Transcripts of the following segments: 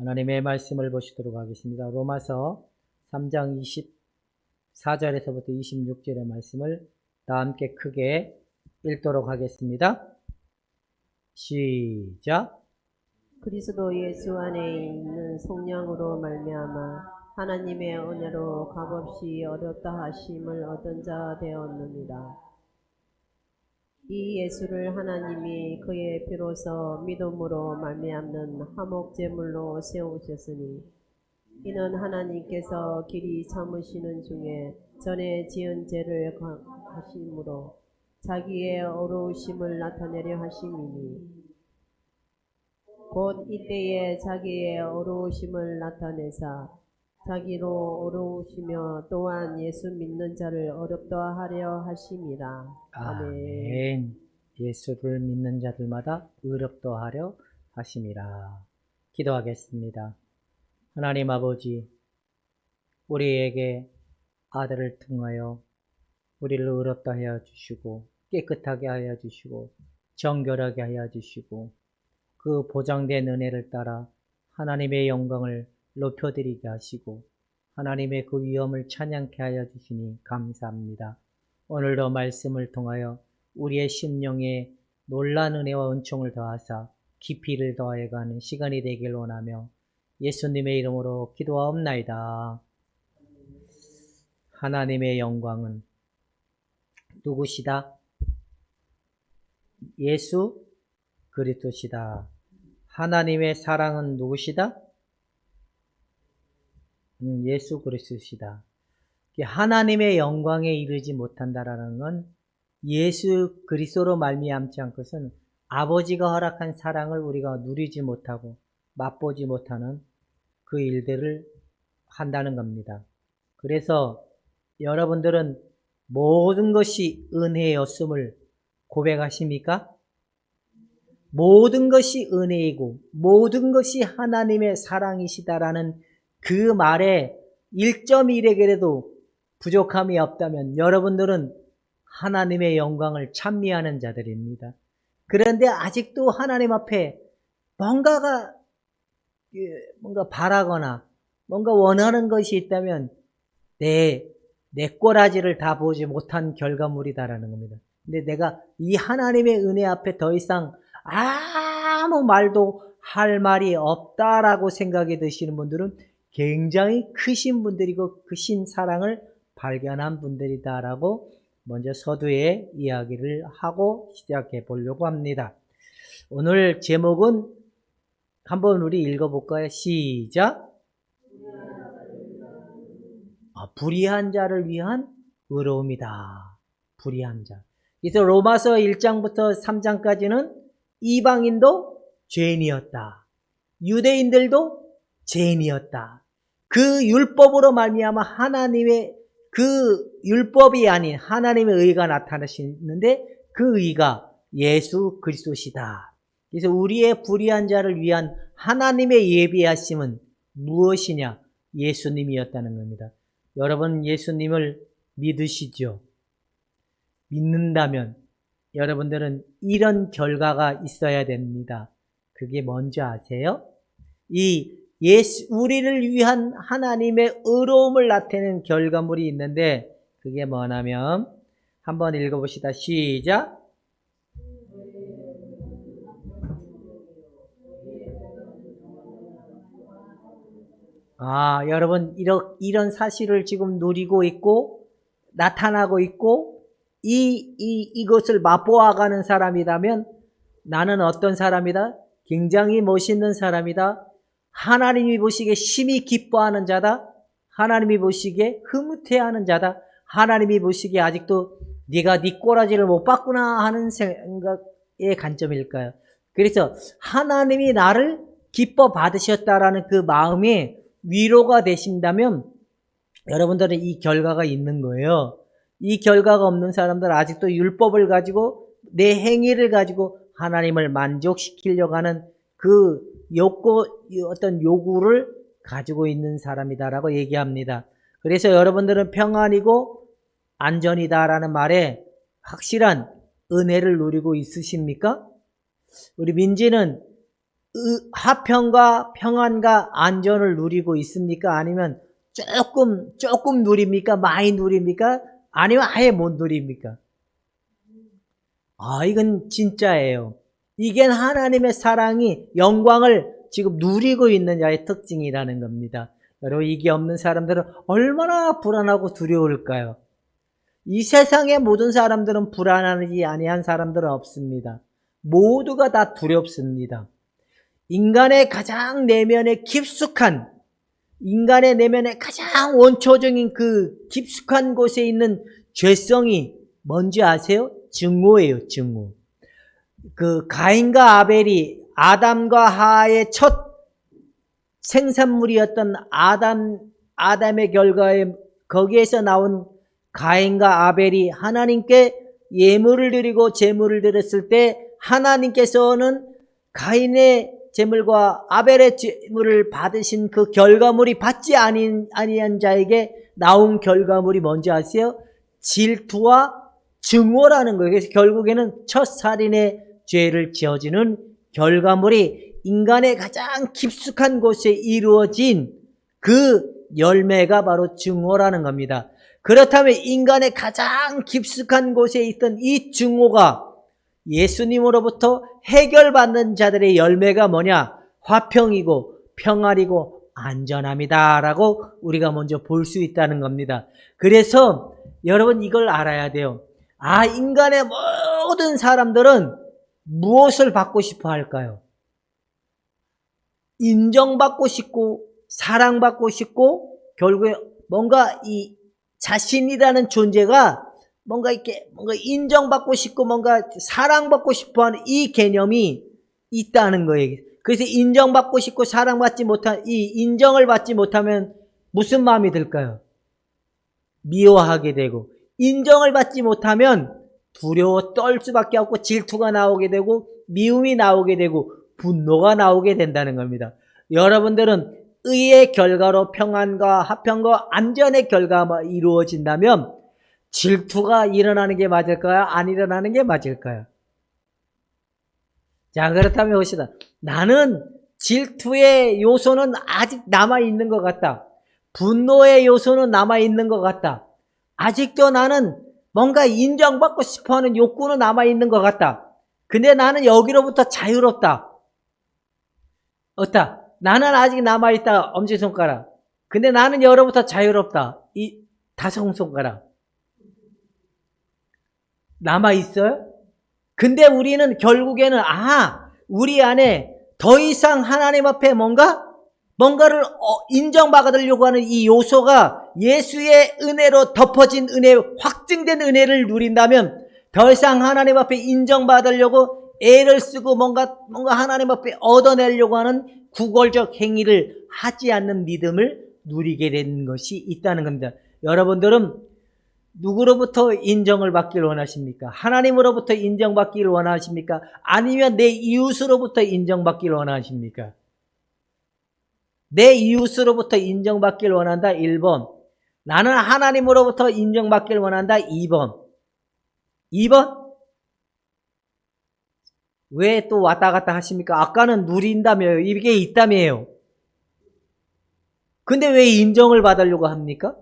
하나님의 말씀을 보시도록 하겠습니다. 로마서 3장 24절에서부터 26절의 말씀을 다 함께 크게 읽도록 하겠습니다. 시작. 그리스도 예수 안에 있는 성령으로 말미암아 하나님의 은혜로 값없이 어렵다 하심을 얻은 자 되었느니라. 이 예수를 하나님이 그의 피로서 믿음으로 말미암는 화목제물로 세우셨으니 이는 하나님께서 길이 참으시는 중에 전에 지은 죄를 하심으로 자기의 어려우심을 나타내려 하심이니 곧 이때에 자기의 어려우심을 나타내사 자기로 어려우시며 또한 예수 믿는 자를 어렵다 하려 하심이라. 아멘. 예수를 믿는 자들마다 의롭다 하려 하심이라. 기도하겠습니다. 하나님 아버지, 우리에게 아들을 통하여 우리를 의롭다 하여 주시고 깨끗하게 하여 주시고 정결하게 하여 주시고 그 보장된 은혜를 따라 하나님의 영광을 높여드리게 하시고 하나님의 그 위엄을 찬양케 하여 주시니 감사합니다. 오늘도 말씀을 통하여 우리의 심령에 놀란 은혜와 은총을 더하사 깊이를 더하여 가는 시간이 되길 원하며 예수님의 이름으로 기도하옵나이다. 하나님의 영광은 누구시다? 예수 그리스도시다. 하나님의 사랑은 누구시다? 예수 그리스도시다. 하나님의 영광에 이르지 못한다라는 건 예수 그리스도로 말미암지 않은 것은 아버지가 허락한 사랑을 우리가 누리지 못하고 맛보지 못하는 그 일들을 한다는 겁니다. 그래서 여러분들은 모든 것이 은혜였음을 고백하십니까? 모든 것이 은혜이고 모든 것이 하나님의 사랑이시다라는 그 말에 1.1에게라도 부족함이 없다면 여러분들은 하나님의 영광을 찬미하는 자들입니다. 그런데 아직도 하나님 앞에 뭔가 바라거나 뭔가 원하는 것이 있다면 내 꼬라지를 다 보지 못한 결과물이다라는 겁니다. 근데 내가 이 하나님의 은혜 앞에 더 이상 아무 말도 할 말이 없다라고 생각이 드시는 분들은 굉장히 크신 분들이고 크신 사랑을 발견한 분들이다라고 먼저 서두에 이야기를 하고 시작해 보려고 합니다. 오늘 제목은 한번 우리 읽어볼까요? 시작. 불의한 자를 위한 의로움이다. 불의한 자. 그래서 로마서 1장부터 3장까지는 이방인도 죄인이었다. 유대인들도 죄인이었다. 그 율법으로 말미암아 하나님의 그 율법이 아닌 하나님의 의가 나타나시는데 그 의가 예수 그리스도시다. 그래서 우리의 불의한 자를 위한 하나님의 예비하심은 무엇이냐? 예수님이었다는 겁니다. 여러분 예수님을 믿으시죠? 믿는다면 여러분들은 이런 결과가 있어야 됩니다. 그게 뭔지 아세요? 우리를 위한 하나님의 의로움을 나타내는 결과물이 있는데 그게 뭐냐면 한번 읽어봅시다. 시작. 여러분 이런 사실을 지금 누리고 있고 나타나고 있고 이것을 맛보아가는 사람이라면 나는 어떤 사람이다? 굉장히 멋있는 사람이다. 하나님이 보시기에 심히 기뻐하는 자다. 하나님이 보시기에 흐뭇해하는 자다. 하나님이 보시기에 아직도 네가 네 꼬라지를 못 봤구나 하는 생각의 관점일까요? 그래서 하나님이 나를 기뻐 받으셨다라는 그 마음이 위로가 되신다면 여러분들은 이 결과가 있는 거예요. 이 결과가 없는 사람들은 아직도 율법을 가지고 내 행위를 가지고 하나님을 만족시키려고 하는 그 어떤 요구를 가지고 있는 사람이다라고 얘기합니다. 그래서 여러분들은 평안이고 안전이다라는 말에 확실한 은혜를 누리고 있으십니까? 우리 민지는 화평과 평안과 안전을 누리고 있습니까? 아니면 조금 누립니까? 많이 누립니까? 아니면 아예 못 누립니까? 이건 진짜예요. 이게 하나님의 사랑이 영광을 지금 누리고 있는 자의 특징이라는 겁니다. 여러분, 이게 없는 사람들은 얼마나 불안하고 두려울까요? 이 세상의 모든 사람들은 불안하지 아니한 사람들은 없습니다. 모두가 다 두렵습니다. 인간의 가장 내면에 깊숙한, 인간의 내면에 가장 원초적인 그 깊숙한 곳에 있는 죄성이 뭔지 아세요? 증오예요, 증오. 그 가인과 아벨이 아담과 하와의 첫 생산물이었던 아담의 결과에 거기에서 나온 가인과 아벨이 하나님께 예물을 드리고 제물을 드렸을 때 하나님께서는 가인의 제물과 아벨의 제물을 받으신 그 결과물이 받지 아니한 자에게 나온 결과물이 뭔지 아세요? 질투와 증오라는 거예요. 그래서 결국에는 첫 살인의 죄를 지어지는 결과물이 인간의 가장 깊숙한 곳에 이루어진 그 열매가 바로 증오라는 겁니다. 그렇다면 인간의 가장 깊숙한 곳에 있던 이 증오가 예수님으로부터 해결받는 자들의 열매가 뭐냐? 화평이고 평안이고 안전함이다라고 우리가 먼저 볼 수 있다는 겁니다. 그래서 여러분 이걸 알아야 돼요. 인간의 모든 사람들은 무엇을 받고 싶어 할까요? 인정받고 싶고 사랑받고 싶고 결국에 뭔가 이 자신이라는 존재가 뭔가 인정받고 싶고 뭔가 사랑받고 싶어 하는 이 개념이 있다는 거예요. 그래서 인정받고 싶고 사랑받지 못한 이 인정을 받지 못하면 무슨 마음이 들까요? 미워하게 되고, 인정을 받지 못하면 두려워 떨 수밖에 없고 질투가 나오게 되고 미움이 나오게 되고 분노가 나오게 된다는 겁니다. 여러분들은 의의 결과로 평안과 화평과 안전의 결과가 이루어진다면 질투가 일어나는 게 맞을까요? 안 일어나는 게 맞을까요? 자, 그렇다면 봅시다. 나는 질투의 요소는 아직 남아있는 것 같다. 분노의 요소는 남아있는 것 같다. 아직도 나는 뭔가 인정받고 싶어하는 욕구는 남아있는 것 같다. 근데 나는 여기로부터 자유롭다. 어따? 나는 아직 남아있다. 엄지손가락. 근데 나는 여기로부터 자유롭다. 이 다섯 손가락. 남아있어요? 근데 우리는 결국에는 우리 안에 더 이상 하나님 앞에 뭔가를 인정받으려고 하는 이 요소가 예수의 은혜로 덮어진 은혜, 확증된 은혜를 누린다면 더 이상 하나님 앞에 인정받으려고 애를 쓰고 뭔가 하나님 앞에 얻어내려고 하는 구걸적 행위를 하지 않는 믿음을 누리게 되는 것이 있다는 겁니다. 여러분들은 누구로부터 인정을 받기를 원하십니까? 하나님으로부터 인정받기를 원하십니까? 아니면 내 이웃으로부터 인정받기를 원하십니까? 내 이웃으로부터 인정받기를 원한다. 1번. 나는 하나님으로부터 인정받기를 원한다. 2번. 2번? 왜 또 왔다 갔다 하십니까? 아까는 누린다며요. 이게 있다며요. 근데 왜 인정을 받으려고 합니까?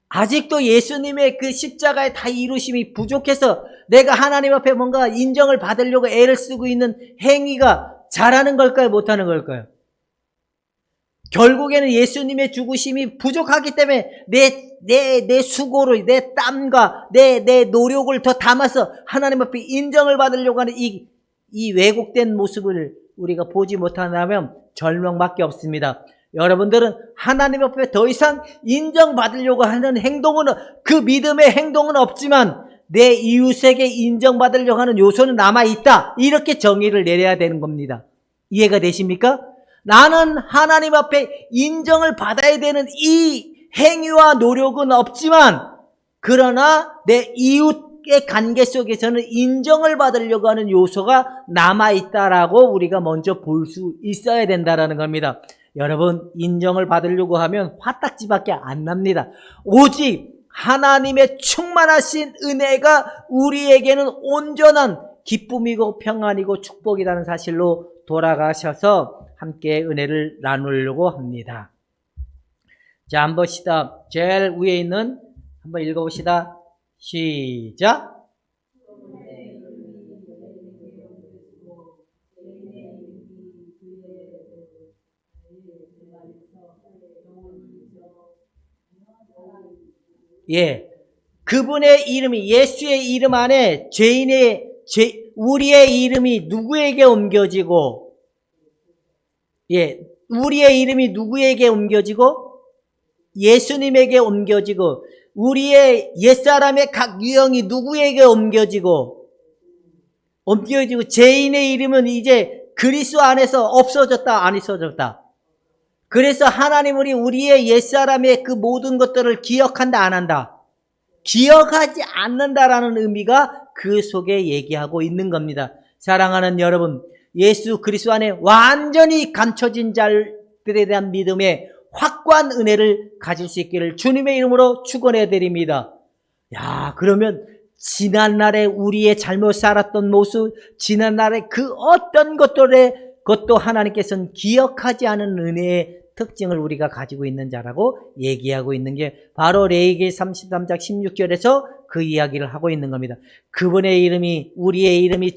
아직도 예수님의 그 십자가의 다 이루심이 부족해서 내가 하나님 앞에 뭔가 인정을 받으려고 애를 쓰고 있는 행위가 잘하는 걸까요? 못하는 걸까요? 결국에는 예수님의 죽으심이 부족하기 때문에 내 수고를, 내 땀과 내 노력을 더 담아서 하나님 앞에 인정을 받으려고 하는 이 왜곡된 모습을 우리가 보지 못한다면 절망밖에 없습니다. 여러분들은 하나님 앞에 더 이상 인정받으려고 하는 행동은, 그 믿음의 행동은 없지만 내 이웃에게 인정받으려고 하는 요소는 남아있다. 이렇게 정의를 내려야 되는 겁니다. 이해가 되십니까? 나는 하나님 앞에 인정을 받아야 되는 이 행위와 노력은 없지만, 그러나 내 이웃의 관계 속에서는 인정을 받으려고 하는 요소가 남아있다라고 우리가 먼저 볼 수 있어야 된다라는 겁니다. 여러분, 인정을 받으려고 하면 화딱지밖에 안 납니다. 오직 하나님의 충만하신 은혜가 우리에게는 온전한 기쁨이고 평안이고 축복이라는 사실로 돌아가셔서 함께 은혜를 나누려고 합니다. 자, 한번 봅시다. 제일 위에 있는 한번 읽어봅시다. 시작. 예, 그분의 이름이 예수의 이름 안에 우리의 이름이 누구에게 옮겨지고, 예, 우리의 이름이 누구에게 옮겨지고 예수님에게 옮겨지고, 우리의 옛사람의 각 유형이 누구에게 옮겨지고 죄인의 이름은 이제 그리스도 안에서 없어졌다, 안 없어졌다. 그래서 하나님은 우리의 옛사람의 그 모든 것들을 기억한다, 안 한다? 기억하지 않는다라는 의미가 그 속에 얘기하고 있는 겁니다. 사랑하는 여러분, 예수 그리스도 안에 완전히 감춰진 자들에 대한 믿음의 확고한 은혜를 가질 수 있기를 주님의 이름으로 축원해 드립니다. 야, 그러면 지난날에 우리의 잘못 살았던 모습, 지난날에 그 어떤 것도 하나님께서는 기억하지 않은 은혜의 특징을 우리가 가지고 있는 자라고 얘기하고 있는 게 바로 레위기 33장 16절에서 그 이야기를 하고 있는 겁니다. 그분의 이름이, 우리의 이름이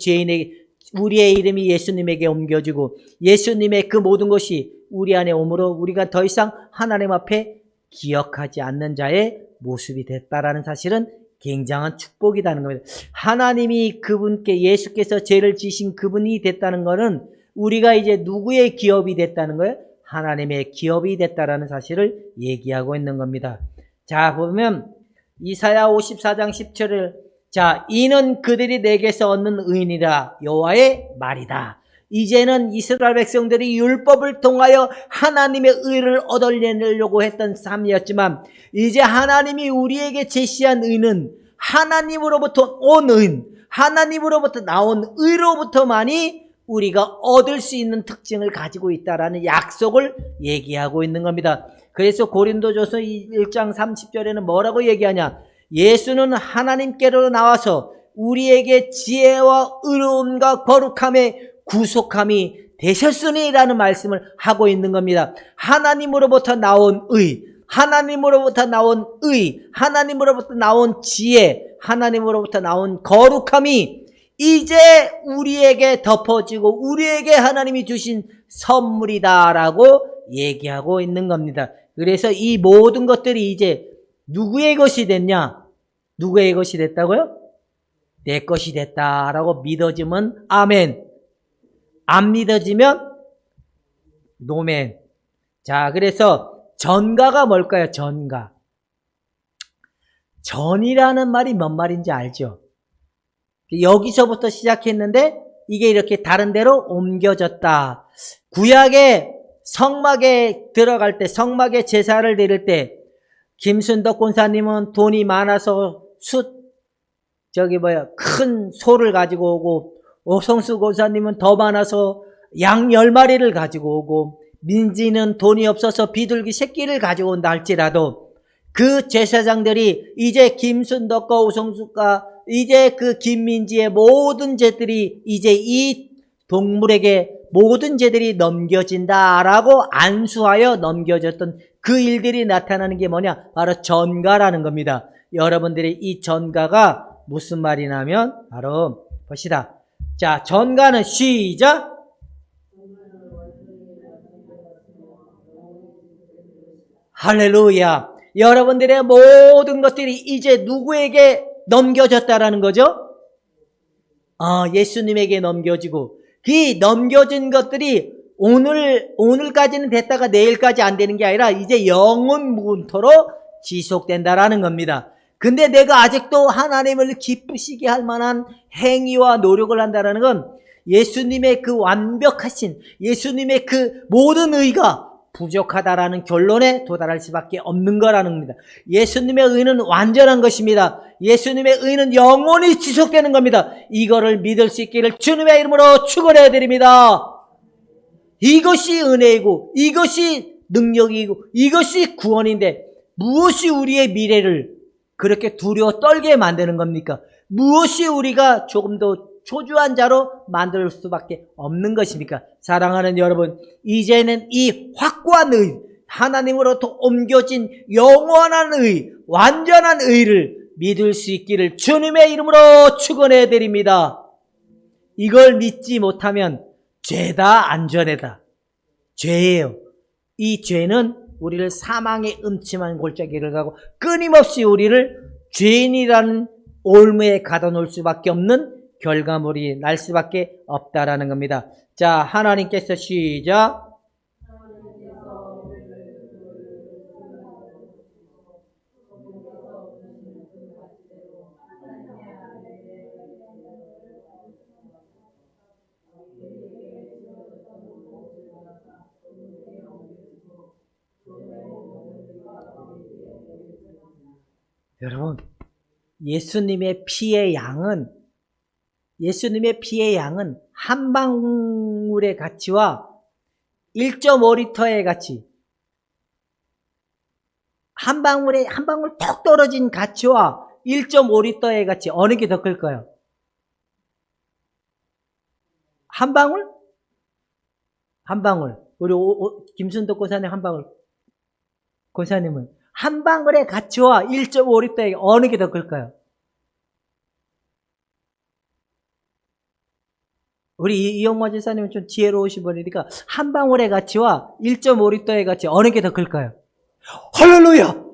예수님에게 옮겨지고 예수님의 그 모든 것이 우리 안에 오므로 우리가 더 이상 하나님 앞에 기억하지 않는 자의 모습이 됐다라는 사실은 굉장한 축복이라는 겁니다. 하나님이 그분께, 예수께서 죄를 지신 그분이 됐다는 것은 우리가 이제 누구의 기업이 됐다는 거예요? 하나님의 기업이 됐다라는 사실을 얘기하고 있는 겁니다. 자, 보면 이사야 54장 10절을, 자, 이는 그들이 내게서 얻는 의인이라 여호와의 말이다. 이제는 이스라엘 백성들이 율법을 통하여 하나님의 의를 얻으려고 했던 삶이었지만 이제 하나님이 우리에게 제시한 의는 하나님으로부터 온 의인, 하나님으로부터 나온 의로부터만이 우리가 얻을 수 있는 특징을 가지고 있다라는 약속을 얘기하고 있는 겁니다. 그래서 고린도전서 1장 30절에는 뭐라고 얘기하냐? 예수는 하나님께로 나와서 우리에게 지혜와 의로움과 거룩함의 구속함이 되셨으니라는 말씀을 하고 있는 겁니다. 하나님으로부터 나온 의, 하나님으로부터 나온 하나님으로부터 나온 지혜, 하나님으로부터 나온 거룩함이 이제 우리에게 덮어지고 우리에게 하나님이 주신 선물이다라고 얘기하고 있는 겁니다. 그래서 이 모든 것들이 이제 누구의 것이 됐냐? 누구의 것이 됐다고요? 내 것이 됐다라고 믿어지면 아멘. 안 믿어지면 노멘. 자, 그래서 전가가 뭘까요? 전가. 전이라는 말이 뭔 말인지 알죠? 여기서부터 시작했는데 이게 이렇게 다른 데로 옮겨졌다. 구약의 성막에 들어갈 때, 성막에 제사를 드릴 때 김순덕 권사님은 돈이 많아서 큰 소를 가지고 오고, 오성수 권사님은 더 많아서 양 10마리를 가지고 오고, 민지는 돈이 없어서 비둘기 새끼를 가지고 온다 할지라도 그 제사장들이 이제 김순덕과 오성수가 이제 그 김민지의 모든 죄들이 이제 이 동물에게 모든 죄들이 넘겨진다라고 안수하여 넘겨졌던 그 일들이 나타나는 게 뭐냐? 바로 전가라는 겁니다. 여러분들이 이 전가가 무슨 말이냐면 바로 봅시다. 자, 전가는 시작. 할렐루야. 여러분들의 모든 것들이 이제 누구에게 넘겨졌다라는 거죠? 예수님에게 넘겨지고, 그 넘겨진 것들이 오늘까지는 됐다가 내일까지 안 되는 게 아니라 이제 영원 무궁토록 지속된다라는 겁니다. 근데 내가 아직도 하나님을 기쁘시게 할 만한 행위와 노력을 한다라는 건 예수님의 그 완벽하신, 예수님의 그 모든 의가 부족하다라는 결론에 도달할 수밖에 없는 거라는 겁니다. 예수님의 의는 완전한 것입니다. 예수님의 의는 영원히 지속되는 겁니다. 이거를 믿을 수 있기를 주님의 이름으로 축원해 드립니다. 이것이 은혜이고 이것이 능력이고 이것이 구원인데 무엇이 우리의 미래를 그렇게 두려워 떨게 만드는 겁니까? 무엇이 우리가 조금 더 초조한 자로 만들 수밖에 없는 것입니까? 사랑하는 여러분, 이제는 이 확고한 의, 하나님으로부터 옮겨진 영원한 의, 완전한 의를 믿을 수 있기를 주님의 이름으로 축원해 드립니다. 이걸 믿지 못하면 죄다 안전해다. 죄예요. 이 죄는 우리를 사망의 음침한 골짜기를 가고 끊임없이 우리를 죄인이라는 올무에 가둬놓을 수밖에 없는 결과물이 날 수밖에 없다라는 겁니다. 자, 하나님께서 시작. 여러분, 예수님의 피의 양은 한 방울의 가치와 1.5리터의 가치, 한 방울 톡 떨어진 가치와 1.5리터의 가치, 어느 게 더 클까요? 한 방울? 한 방울. 우리 김순덕 고사님 한 방울. 고사님은 한 방울의 가치와 1.5리터의 어느 게 더 클까요? 우리 이영마 지사님은 좀 지혜로우신 분이니까 한 방울의 가치와 1.5리터의 가치 어느 게 더 클까요? 할렐루야!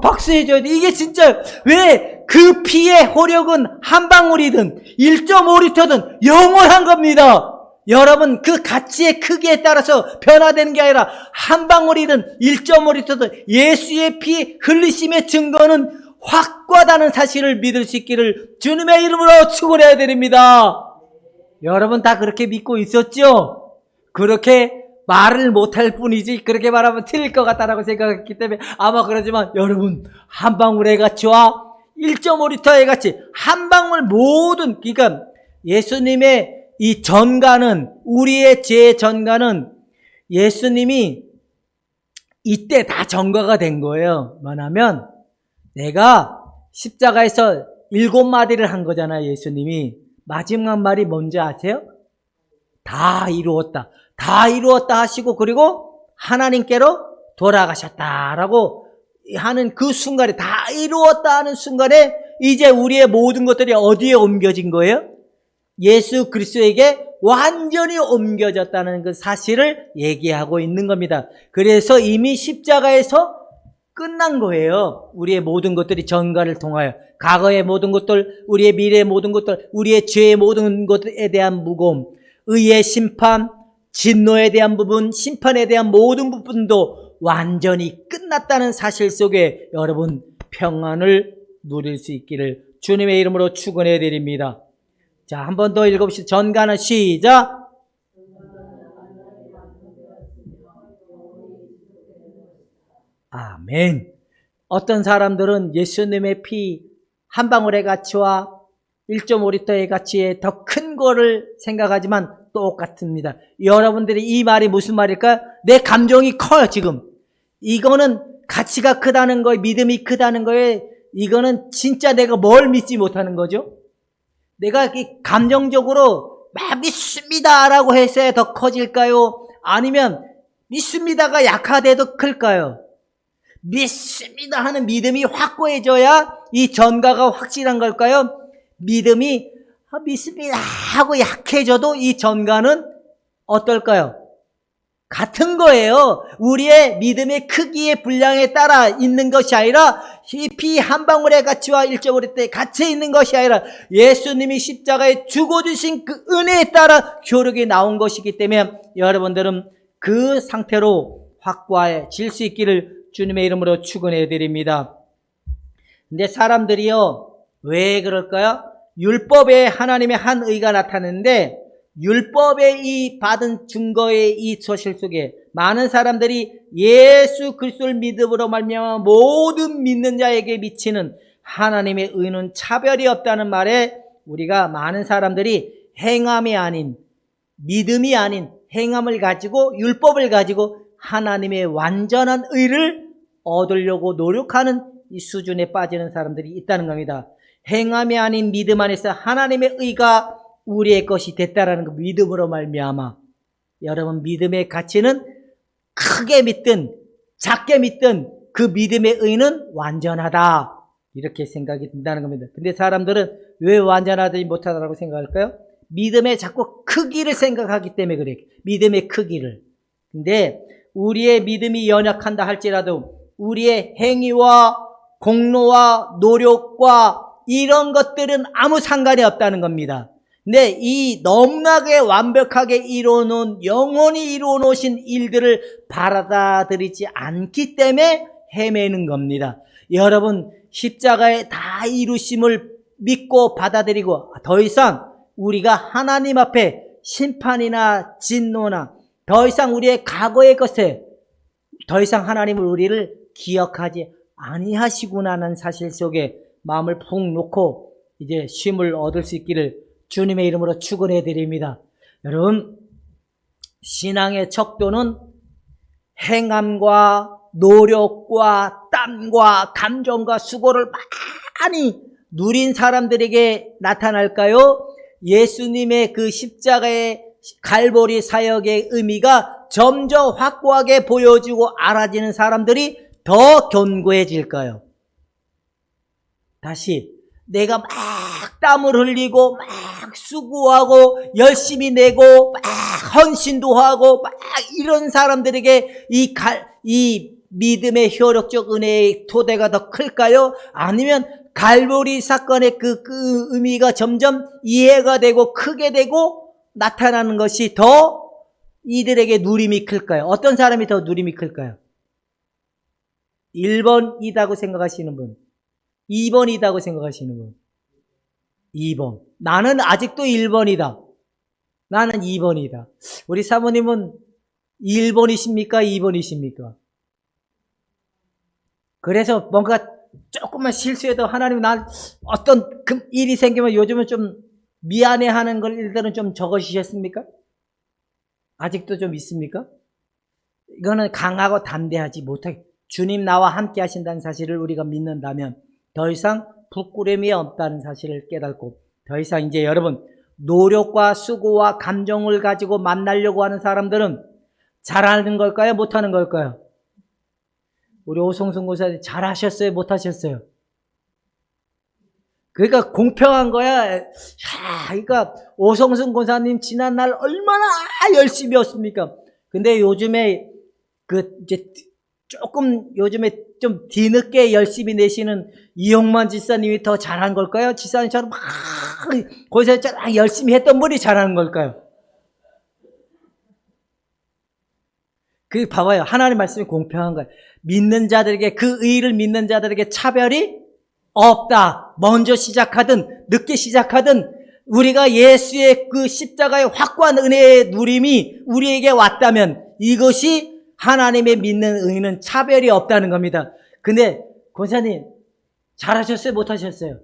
박수해줘야 돼. 이게 진짜 왜 그 피의 호력은 한 방울이든 1.5리터든 영원한 겁니다. 여러분, 그 가치의 크기에 따라서 변화되는 게 아니라 한 방울이든 1.5리터든 예수의 피 흘리심의 증거는 확고하다는 사실을 믿을 수 있기를 주님의 이름으로 축원해야 드립니다. 여러분 다 그렇게 믿고 있었죠? 그렇게 말을 못할 뿐이지 그렇게 말하면 틀릴 것 같다라고 생각했기 때문에 아마 그러지만 여러분, 한 방울의 가치와 1.5리터의 가치, 한 방울 모든, 그러니까 예수님의 이 전가는, 우리의 죄의 전가는 예수님이 이때 다 전가가 된 거예요. 뭐냐면 내가 십자가에서 7마디를 한 거잖아요. 예수님이 마지막 말이 뭔지 아세요? 다 이루었다. 다 이루었다 하시고 그리고 하나님께로 돌아가셨다라고 하는 그 순간에, 다 이루었다 하는 순간에 이제 우리의 모든 것들이 어디에 옮겨진 거예요? 예수 그리스도에게 완전히 옮겨졌다는 그 사실을 얘기하고 있는 겁니다. 그래서 이미 십자가에서 끝난 거예요. 우리의 모든 것들이 전가를 통하여 과거의 모든 것들, 우리의 미래의 모든 것들, 우리의 죄의 모든 것에 대한 무거움, 의의 심판, 진노에 대한 부분, 심판에 대한 모든 부분도 완전히 끝났다는 사실 속에 여러분 평안을 누릴 수 있기를 주님의 이름으로 축원해 드립니다. 자, 한 번 더 읽어봅시다. 전가는 시작. 아멘. 어떤 사람들은 예수님의 피 한 방울의 가치와 1.5리터의 가치에 더 큰 거를 생각하지만 똑같습니다. 여러분들이 이 말이 무슨 말일까요? 내 감정이 커요, 지금. 이거는 가치가 크다는 거에, 믿음이 크다는 거에, 이거는 진짜 내가 뭘 믿지 못하는 거죠? 내가 감정적으로 막 믿습니다라고 해서 더 커질까요? 아니면 믿습니다가 약화돼도 클까요? 믿습니다 하는 믿음이 확고해져야 이 전가가 확실한 걸까요? 믿음이 믿습니다 하고 약해져도 이 전가는 어떨까요? 같은 거예요. 우리의 믿음의 크기의 분량에 따라 있는 것이 아니라 이 피 한 방울의 가치와 1.5리터의 가치에 있는 것이 아니라 예수님이 십자가에 죽어주신 그 은혜에 따라 효력이 나온 것이기 때문에 여러분들은 그 상태로 확고해질 수 있기를 주님의 이름으로 축원해 드립니다. 근데 사람들이요, 왜 그럴까요? 율법에 하나님의 한 의가 나타났는데 율법의 이 받은 증거의 이 소실 속에 많은 사람들이 예수 그리스도를 믿음으로 말미암아 모든 믿는 자에게 미치는 하나님의 의는 차별이 없다는 말에 우리가 많은 사람들이 행함이 아닌, 믿음이 아닌 행함을 가지고, 율법을 가지고 하나님의 완전한 의를 얻으려고 노력하는 이 수준에 빠지는 사람들이 있다는 겁니다. 행함이 아닌 믿음 안에서 하나님의 의가 우리의 것이 됐다라는 그 믿음으로 말미암아 여러분 믿음의 가치는 크게 믿든 작게 믿든 그 믿음의 의는 완전하다 이렇게 생각이 든다는 겁니다. 근데 사람들은 왜 완전하지 못하다고 생각할까요? 믿음의 자꾸 크기를 생각하기 때문에 그래. 믿음의 크기를. 근데 우리의 믿음이 연약한다 할지라도 우리의 행위와 공로와 노력과 이런 것들은 아무 상관이 없다는 겁니다. 근데 이 너무나게 완벽하게 이루어놓은 영원히 이루어놓으신 일들을 받아들이지 않기 때문에 헤매는 겁니다. 여러분 십자가의 다 이루심을 믿고 받아들이고 더 이상 우리가 하나님 앞에 심판이나 진노나 더 이상 우리의 과거의 것에 더 이상 하나님은 우리를 기억하지 아니하시구나는 사실 속에 마음을 푹 놓고 이제 쉼을 얻을 수 있기를 주님의 이름으로 축원해 드립니다. 여러분 신앙의 척도는 행함과 노력과 땀과 감정과 수고를 많이 누린 사람들에게 나타날까요? 예수님의 그 십자가의 갈보리 사역의 의미가 점점 확고하게 보여지고 알아지는 사람들이 더 견고해질까요? 다시 내가 막 땀을 흘리고 막 수고하고 열심히 내고 막 헌신도 하고 막 이런 사람들에게 이 믿음의 효력적 은혜의 토대가 더 클까요? 아니면 갈보리 사건의 그 의미가 점점 이해가 되고 크게 되고 나타나는 것이 더 이들에게 누림이 클까요? 어떤 사람이 더 누림이 클까요? 1번이다고 생각하시는 분, 2번이다고 생각하시는 분. 2번. 나는 아직도 1번이다. 나는 2번이다. 우리 사모님은 1번이십니까? 2번이십니까? 그래서 뭔가 조금만 실수해도 하나님 난 어떤 일이 생기면 요즘은 좀 미안해하는 걸 일들은 좀 적으시셨습니까? 아직도 좀 있습니까? 이거는 강하고 담대하지 못하게 주님 나와 함께 하신다는 사실을 우리가 믿는다면 더 이상 부끄러움이 없다는 사실을 깨닫고 더 이상 이제 여러분 노력과 수고와 감정을 가지고 만나려고 하는 사람들은 잘하는 걸까요? 못하는 걸까요? 우리 오성순 고사님 잘하셨어요? 못하셨어요? 그러니까 공평한 거야. 그러니까 오성순 고사님 지난날 얼마나 열심히 했습니까? 근데 요즘에 이제 조금 요즘에 좀 뒤늦게 열심히 내시는 이용만 지사님이 더 잘한 걸까요? 지사님처럼 막 거기서 열심히 했던 분이 잘하는 걸까요? 그 봐봐요. 하나님 말씀이 공평한 거예요. 믿는 자들에게 그 의를 믿는 자들에게 차별이 없다. 먼저 시작하든 늦게 시작하든 우리가 예수의 그 십자가의 확고한 은혜의 누림이 우리에게 왔다면 이것이 하나님의 믿는 의는 차별이 없다는 겁니다. 근데 권사님 잘하셨어요? 못하셨어요?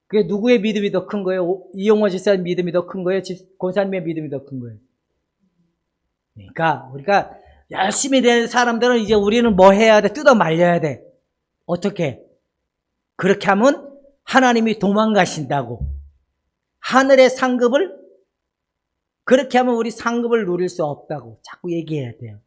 그게 누구의 믿음이 더 큰 거예요? 이용원 집사님 믿음이 더 큰 거예요? 권사님의 믿음이 더 큰 거예요? 그러니까 우리가 열심히 된 사람들은 이제 우리는 뭐 해야 돼? 뜯어 말려야 돼. 어떻게? 그렇게 하면 하나님이 도망가신다고. 하늘의 상급을 그렇게 하면 우리 상급을 누릴 수 없다고 자꾸 얘기해야 돼요.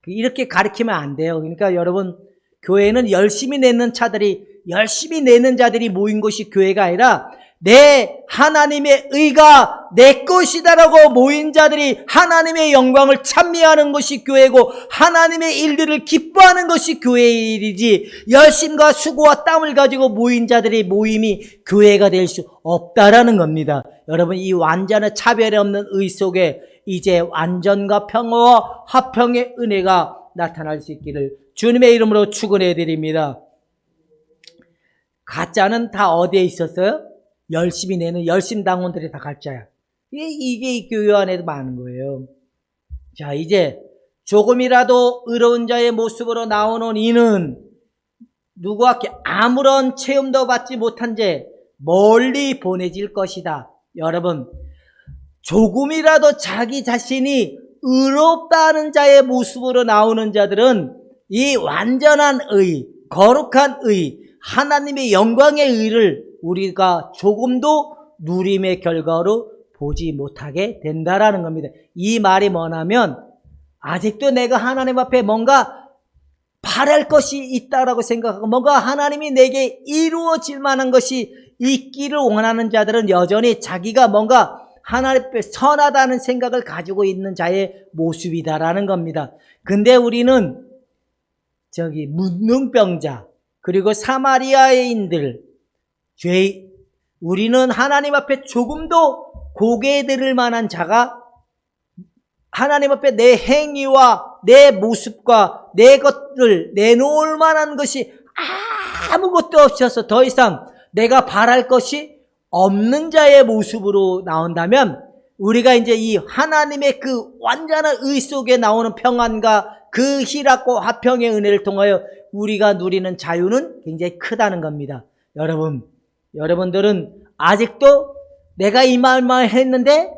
이렇게 가르치면 안 돼요. 그러니까 여러분 교회는 열심히 내는 자들이 모인 곳이 교회가 아니라 내 하나님의 의가 내 것이다라고 모인 자들이 하나님의 영광을 찬미하는 것이 교회고 하나님의 일들을 기뻐하는 것이 교회의 일이지 열심과 수고와 땀을 가지고 모인 자들의 모임이 교회가 될 수 없다라는 겁니다. 여러분 이 완전한 차별이 없는 의 속에 이제 완전과 평화와 화평의 은혜가 나타날 수 있기를 주님의 이름으로 축원해 드립니다. 가짜는 다 어디에 있었어요? 열심히 내는 열심당원들이 다 가짜야. 이게 이 교회 안에도 많은 거예요. 자, 이제 조금이라도 의로운 자의 모습으로 나오는 이는 누구와 아무런 체험도 받지 못한 채 멀리 보내질 것이다. 여러분, 조금이라도 자기 자신이 의롭다는 자의 모습으로 나오는 자들은 이 완전한 의, 거룩한 의, 하나님의 영광의 의를 우리가 조금도 누림의 결과로 보지 못하게 된다라는 겁니다. 이 말이 뭐냐면 아직도 내가 하나님 앞에 뭔가 바랄 것이 있다라고 생각하고 뭔가 하나님이 내게 이루어질 만한 것이 있기를 원하는 자들은 여전히 자기가 뭔가 하나님 앞에 선하다는 생각을 가지고 있는 자의 모습이다라는 겁니다. 근데 우리는 문둥병자 그리고 사마리아인들 우리는 하나님 앞에 조금도 고개 들을 만한 자가 하나님 앞에 내 행위와 내 모습과 내 것을 내놓을 만한 것이 아무것도 없어서 더 이상 내가 바랄 것이 없는 자의 모습으로 나온다면 우리가 이제 이 하나님의 그 완전한 의 속에 나오는 평안과 그 희락과 화평의 은혜를 통하여 우리가 누리는 자유는 굉장히 크다는 겁니다. 여러분들은 아직도 내가 이말 했는데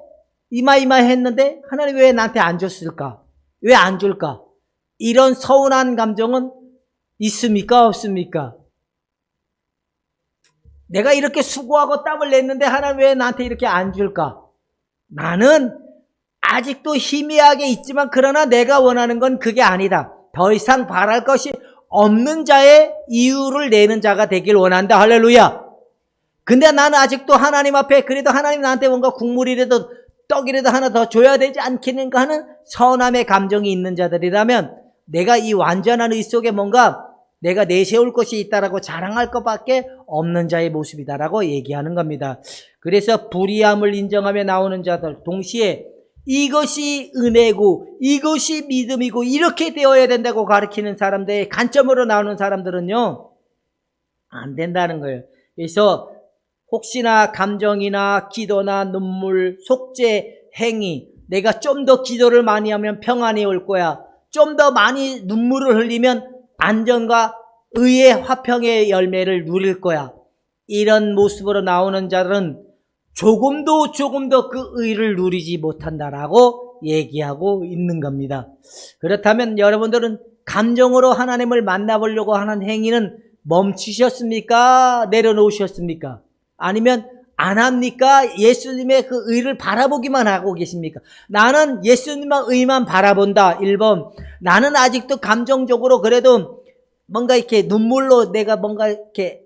하나님 왜 나한테 안 줬을까? 왜 안 줄까? 이런 서운한 감정은 있습니까? 없습니까? 내가 이렇게 수고하고 땀을 냈는데 하나님 왜 나한테 이렇게 안 줄까? 나는 아직도 희미하게 있지만 그러나 내가 원하는 건 그게 아니다. 더 이상 바랄 것이 없는 자의 이유를 내는 자가 되길 원한다. 할렐루야. 근데 나는 아직도 하나님 앞에 그래도 하나님 나한테 뭔가 국물이라도 떡이라도 하나 더 줘야 되지 않겠는가 하는 선함의 감정이 있는 자들이라면 내가 이 완전한 의 속에 뭔가 내가 내세울 것이 있다라고 자랑할 것밖에 없는 자의 모습이다라고 얘기하는 겁니다. 그래서 불의함을 인정하며 나오는 자들 동시에 이것이 은혜고 이것이 믿음이고 이렇게 되어야 된다고 가르치는 사람들의 관점으로 나오는 사람들은요 안 된다는 거예요. 그래서 혹시나 감정이나 기도나 눈물, 속죄, 행위 내가 좀 더 기도를 많이 하면 평안이 올 거야. 좀 더 많이 눈물을 흘리면 안정과 의의 화평의 열매를 누릴 거야. 이런 모습으로 나오는 자들은 조금도 그 의를 누리지 못한다라고 얘기하고 있는 겁니다. 그렇다면 여러분들은 감정으로 하나님을 만나보려고 하는 행위는 멈추셨습니까? 내려놓으셨습니까? 아니면 안 합니까? 예수님의 그 의를 바라보기만 하고 계십니까? 나는 예수님의 의만 바라본다. 1번. 나는 아직도 감정적으로 그래도 뭔가 이렇게 눈물로 내가 뭔가 이렇게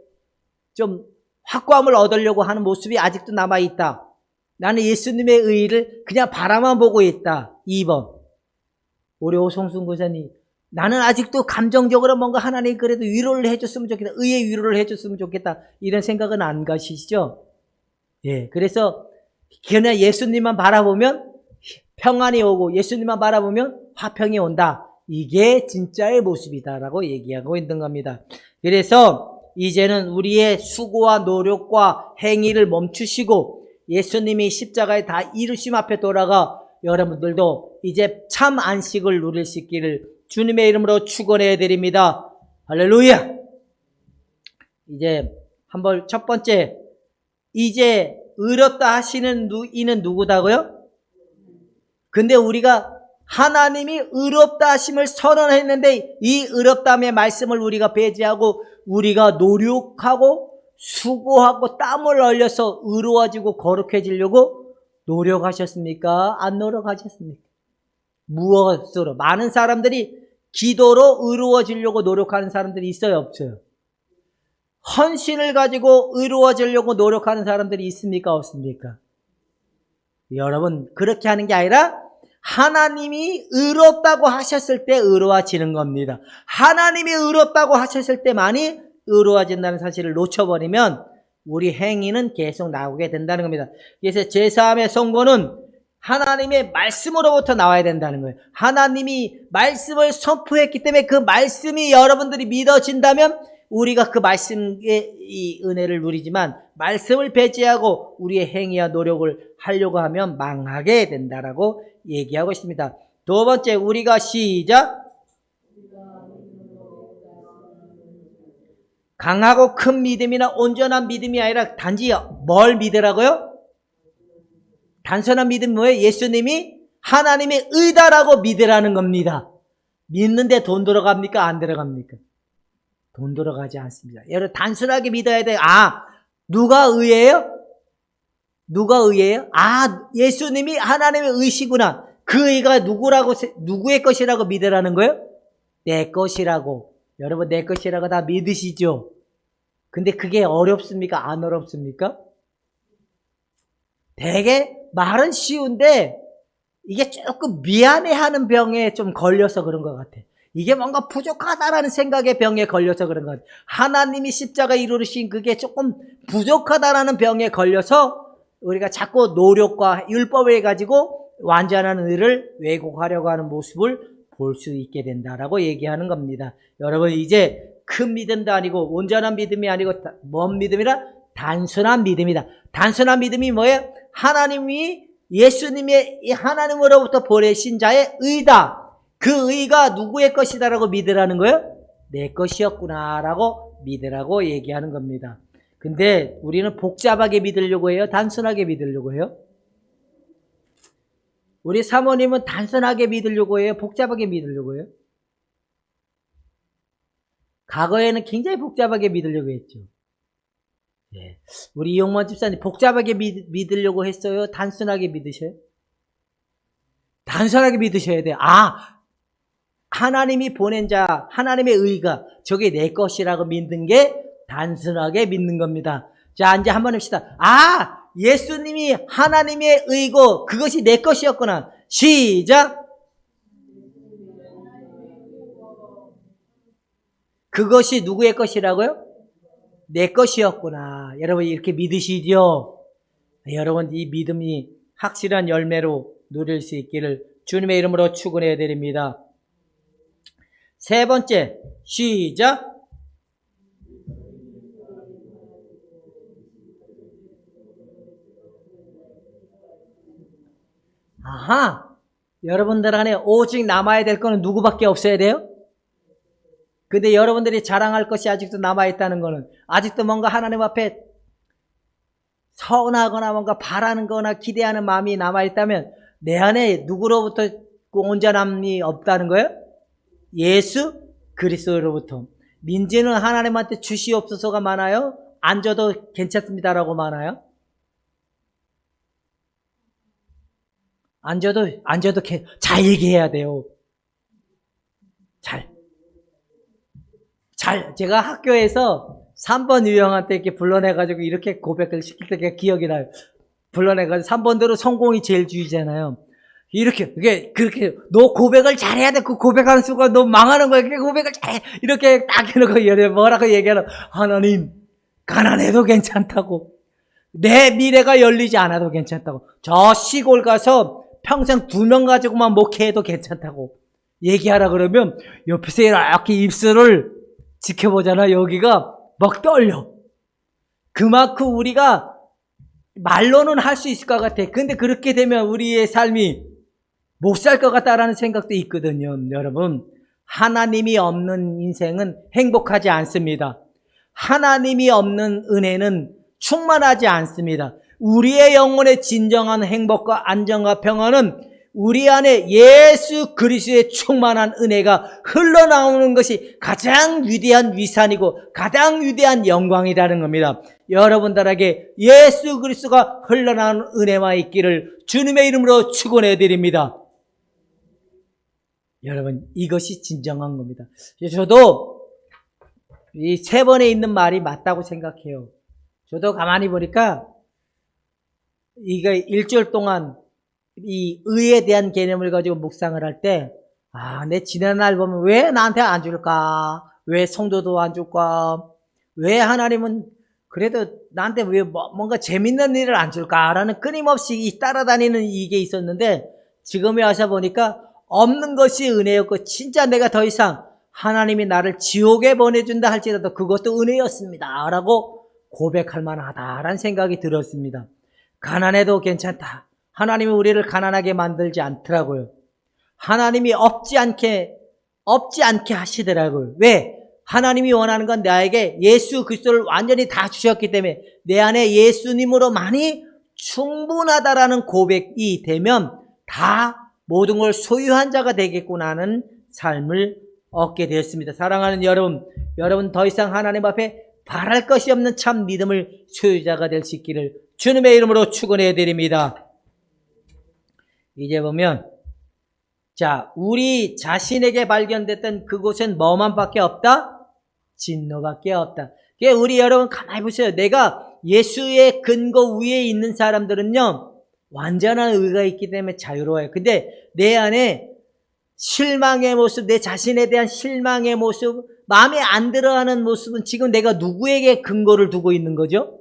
좀 확고함을 얻으려고 하는 모습이 아직도 남아있다. 나는 예수님의 의를 그냥 바라만 보고 있다. 2번. 우리 오성순 교사님. 나는 아직도 감정적으로 뭔가 하나님 그래도 위로를 해줬으면 좋겠다. 의의 위로를 해줬으면 좋겠다. 이런 생각은 안 가시죠? 예. 그래서 그냥 예수님만 바라보면 평안이 오고 예수님만 바라보면 화평이 온다. 이게 진짜의 모습이다라고 얘기하고 있는 겁니다. 그래서 이제는 우리의 수고와 노력과 행위를 멈추시고 예수님이 십자가에 다 이루심 앞에 돌아가 여러분들도 이제 참 안식을 누릴 수 있기를 주님의 이름으로 축원해 드립니다. 할렐루야. 이제 한번 첫 번째 이제 의롭다 하시는 이는 누구다고요? 근데 우리가 하나님이 의롭다 하심을 선언했는데 이 의롭다함의 말씀을 우리가 배제하고 우리가 노력하고 수고하고 땀을 흘려서 의로워지고 거룩해지려고 노력하셨습니까? 안 노력하셨습니까? 무엇으로? 많은 사람들이 기도로 의로워지려고 노력하는 사람들이 있어요? 없어요? 헌신을 가지고 의로워지려고 노력하는 사람들이 있습니까? 없습니까? 여러분 그렇게 하는 게 아니라 하나님이 의롭다고 하셨을 때 의로워지는 겁니다. 하나님이 의롭다고 하셨을 때만이 의로워진다는 사실을 놓쳐버리면 우리 행위는 계속 나오게 된다는 겁니다. 그래서 제3의 선고는 하나님의 말씀으로부터 나와야 된다는 거예요. 하나님이 말씀을 선포했기 때문에 그 말씀이 여러분들이 믿어진다면 우리가 그 말씀의 이 은혜를 누리지만 말씀을 배제하고 우리의 행위와 노력을 하려고 하면 망하게 된다라고 얘기하고 있습니다. 두 번째 우리가 시작 강하고 큰 믿음이나 온전한 믿음이 아니라 단지 뭘 믿으라고요? 단순한 믿음 뭐예요? 예수님이 하나님의 의다라고 믿으라는 겁니다. 믿는데 돈 들어갑니까? 안 들어갑니까? 돈 들어가지 않습니다. 여러분 단순하게 믿어야 돼요. 누가 의예요? 누가 의예요? 아, 예수님이 하나님의 의시구나. 그 의가 누구의 것이라고 믿으라는 거예요? 내 것이라고. 여러분, 내 것이라고 다 믿으시죠? 근데 그게 어렵습니까? 안 어렵습니까? 되게 말은 쉬운데 이게 조금 미안해하는 병에 좀 걸려서 그런 것 같아. 이게 뭔가 부족하다라는 생각의 병에 걸려서 그런 것 같아. 하나님이 십자가 이루신 그게 조금 부족하다라는 병에 걸려서 우리가 자꾸 노력과 율법을 가지고 완전한 의를 왜곡하려고 하는 모습을 볼 수 있게 된다라고 얘기하는 겁니다. 여러분, 이제 큰 믿음도 아니고 온전한 믿음이 아니고 뭔 믿음이라? 단순한 믿음이다. 단순한 믿음이 뭐예요? 하나님이 예수님의 하나님으로부터 보내신 자의 의다. 그 의가 누구의 것이다라고 믿으라는 거예요? 내 것이었구나라고 믿으라고 얘기하는 겁니다. 근데 우리는 복잡하게 믿으려고 해요? 단순하게 믿으려고 해요? 우리 사모님은 단순하게 믿으려고 해요? 복잡하게 믿으려고 해요? 과거에는 굉장히 복잡하게 믿으려고 했죠. 네. 우리 이용만 집사님 복잡하게 믿으려고 했어요? 단순하게 믿으셔요? 단순하게 믿으셔야 돼요. 아, 하나님이 보낸 자, 하나님의 의가 저게 내 것이라고 믿는 게 단순하게 믿는 겁니다. 자, 이제 한번 합시다. 아, 예수님이 하나님의 의고 그것이 내 것이었구나. 시작. 그것이 누구의 것이라고요? 내 것이었구나. 여러분 이렇게 믿으시죠? 여러분 이 믿음이 확실한 열매로 누릴 수 있기를 주님의 이름으로 축원해 드립니다. 세 번째, 시작. 아하, 여러분들 안에 오직 남아야 될 거는 누구밖에 없어야 돼요? 근데 여러분들이 자랑할 것이 아직도 남아있다는 거는 아직도 뭔가 하나님 앞에 서운하거나 뭔가 바라는 거나 기대하는 마음이 남아있다면 내 안에 누구로부터 온전함이 없다는 거예요? 예수 그리스도로부터. 민지는 하나님한테 주시옵소서가 많아요? 안 줘도 괜찮습니다라고 많아요? 안 줘도 잘 얘기해야 돼요. 제가 학교에서 3번 유형한테 이렇게 불러내가지고 이렇게 고백을 시킬 때가 기억이 나요. 불러내가지고 3번대로 성공이 제일 주의잖아요. 그렇게, 너 고백을 잘해야 돼. 그 고백하는 순간 너 망하는 거야. 그 고백을 잘해. 이렇게 딱 해놓고 뭐라고 얘기하는, 하나님, 가난해도 괜찮다고. 내 미래가 열리지 않아도 괜찮다고. 저 시골 가서 평생 2명 가지고만 목회해도 괜찮다고. 얘기하라 그러면 옆에서 이렇게 입술을 지켜보잖아. 여기가 막 떨려. 그만큼 우리가 말로는 할 수 있을 것 같아. 근데 그렇게 되면 우리의 삶이 못 살 것 같다라는 생각도 있거든요. 여러분, 하나님이 없는 인생은 행복하지 않습니다. 하나님이 없는 은혜는 충만하지 않습니다. 우리의 영혼의 진정한 행복과 안정과 평안은 우리 안에 예수 그리스도의 충만한 은혜가 흘러나오는 것이 가장 위대한 위산이고 가장 위대한 영광이라는 겁니다. 여러분들에게 예수 그리스도가 흘러나오는 은혜와 있기를 주님의 이름으로 축원해 드립니다. 여러분, 이것이 진정한 겁니다. 저도 이 3번에 있는 말이 맞다고 생각해요. 저도 가만히 보니까 이거 일주일 동안 이 의에 대한 개념을 가지고 묵상을 할 때, 내 지난 날 보면 왜 나한테 안 줄까? 왜 성도도 안 줄까? 왜 하나님은 그래도 나한테 왜 뭔가 재밌는 일을 안 줄까라는 끊임없이 따라다니는 이게 있었는데, 지금에 와서 보니까 없는 것이 은혜였고, 진짜 내가 더 이상 하나님이 나를 지옥에 보내준다 할지라도 그것도 은혜였습니다. 라고 고백할 만하다라는 생각이 들었습니다. 가난해도 괜찮다. 하나님이 우리를 가난하게 만들지 않더라고요. 하나님이 없지 않게 하시더라고요. 왜? 하나님이 원하는 건 나에게 예수 그리스도를 완전히 다 주셨기 때문에 내 안에 예수님으로만이 충분하다라는 고백이 되면 다 모든 걸 소유한 자가 되겠구나 하는 삶을 얻게 되었습니다. 사랑하는 여러분 더 이상 하나님 앞에 바랄 것이 없는 참 믿음을 소유자가 될 수 있기를 주님의 이름으로 축원해 드립니다. 이제 보면 자, 우리 자신에게 발견됐던 그곳은 뭐만 밖에 없다? 진노밖에 없다. 그러니까 우리 여러분 가만히 보세요. 내가 예수의 근거 위에 있는 사람들은요, 완전한 의가 있기 때문에 자유로워요. 근데 내 안에 실망의 모습, 내 자신에 대한 실망의 모습, 마음에 안 들어하는 모습은 지금 내가 누구에게 근거를 두고 있는 거죠?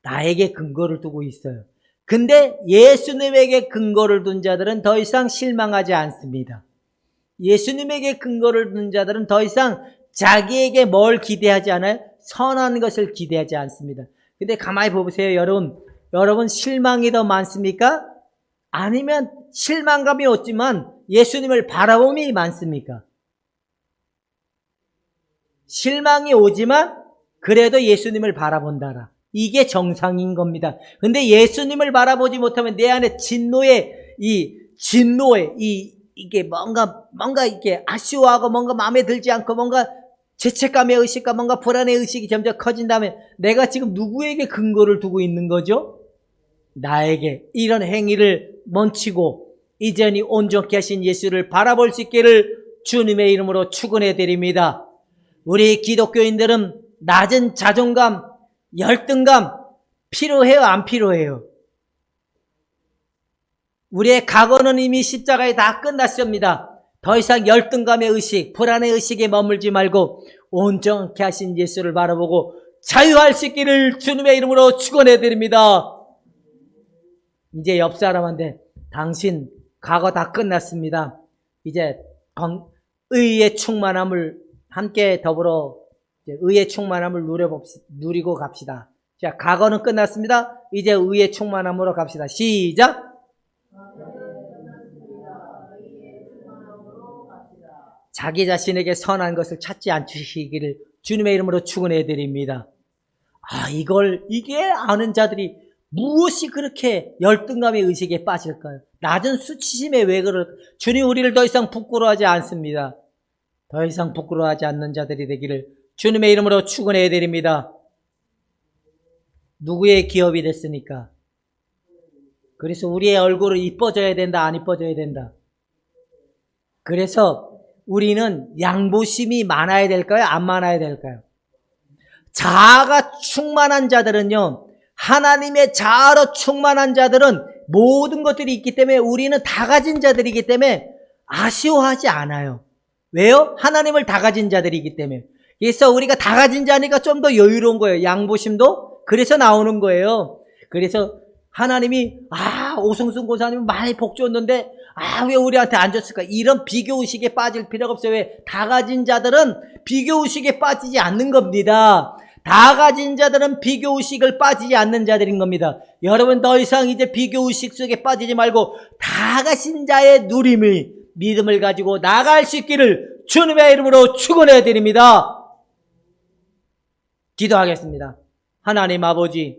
나에게 근거를 두고 있어요. 근데 예수님에게 근거를 둔 자들은 더 이상 실망하지 않습니다. 예수님에게 근거를 둔 자들은 더 이상 자기에게 뭘 기대하지 않아요? 선한 것을 기대하지 않습니다. 근데 가만히 보세요. 여러분 실망이 더 많습니까? 아니면 실망감이 없지만 예수님을 바라봄이 많습니까? 실망이 오지만 그래도 예수님을 바라본다라. 이게 정상인 겁니다. 근데 예수님을 바라보지 못하면 내 안에 이게 뭔가 이게 아쉬워하고 뭔가 마음에 들지 않고 뭔가 죄책감의 의식과 뭔가 불안의 의식이 점점 커진다면 내가 지금 누구에게 근거를 두고 있는 거죠? 나에게. 이런 행위를 멈추고 이전이 온전케 하신 예수를 바라볼 수 있기를 주님의 이름으로 축원해 드립니다. 우리 기독교인들은 낮은 자존감, 열등감 필요해요? 안 필요해요? 우리의 과거는 이미 십자가에 다 끝났습니다. 더 이상 열등감의 의식, 불안의 의식에 머물지 말고 온전케 하신 예수를 바라보고 자유할 수 있기를 주님의 이름으로 축원해 드립니다. 이제 옆 사람한테 당신 과거 다 끝났습니다. 이제 의의 충만함을 함께 더불어 의의 충만함을 누리고 갑시다. 자, 과거는 끝났습니다. 이제 의의 충만함으로 갑시다. 시작. 자기 자신에게 선한 것을 찾지 않으시기를 주님의 이름으로 축원해 드립니다. 이게 아는 자들이 무엇이 그렇게 열등감의 의식에 빠질까요? 낮은 수치심에 왜 그럴까? 주님 우리를 더 이상 부끄러워하지 않습니다. 더 이상 부끄러워하지 않는 자들이 되기를 주님의 이름으로 축원해 드립니다. 누구의 기업이 됐습니까? 그래서 우리의 얼굴은 이뻐져야 된다, 안 이뻐져야 된다? 그래서 우리는 양보심이 많아야 될까요? 안 많아야 될까요? 자아가 충만한 자들은요, 하나님의 자아로 충만한 자들은 모든 것들이 있기 때문에 우리는 다 가진 자들이기 때문에 아쉬워하지 않아요. 왜요? 하나님을 다 가진 자들이기 때문에. 그래서 우리가 다 가진 자니까 좀 더 여유로운 거예요. 양보심도 그래서 나오는 거예요. 그래서 하나님이 오승순 고사님은 많이 복 줬는데 왜 우리한테 안 줬을까? 이런 비교의식에 빠질 필요가 없어요. 왜? 다 가진 자들은 비교의식에 빠지지 않는 겁니다. 다 가진 자들은 비교의식을 빠지지 않는 자들인 겁니다. 여러분 더 이상 이제 비교의식 속에 빠지지 말고 다 가신 자의 누림을 믿음을 가지고 나아갈 수 있기를 주님의 이름으로 축원해 드립니다. 기도하겠습니다. 하나님 아버지,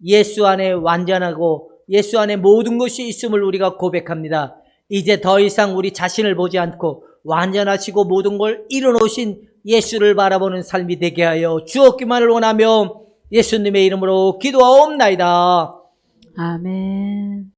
예수 안에 완전하고 예수 안에 모든 것이 있음을 우리가 고백합니다. 이제 더 이상 우리 자신을 보지 않고 완전하시고 모든 걸 이뤄놓으신 예수를 바라보는 삶이 되게 하여 주옵기만을 원하며 예수님의 이름으로 기도하옵나이다. 아멘.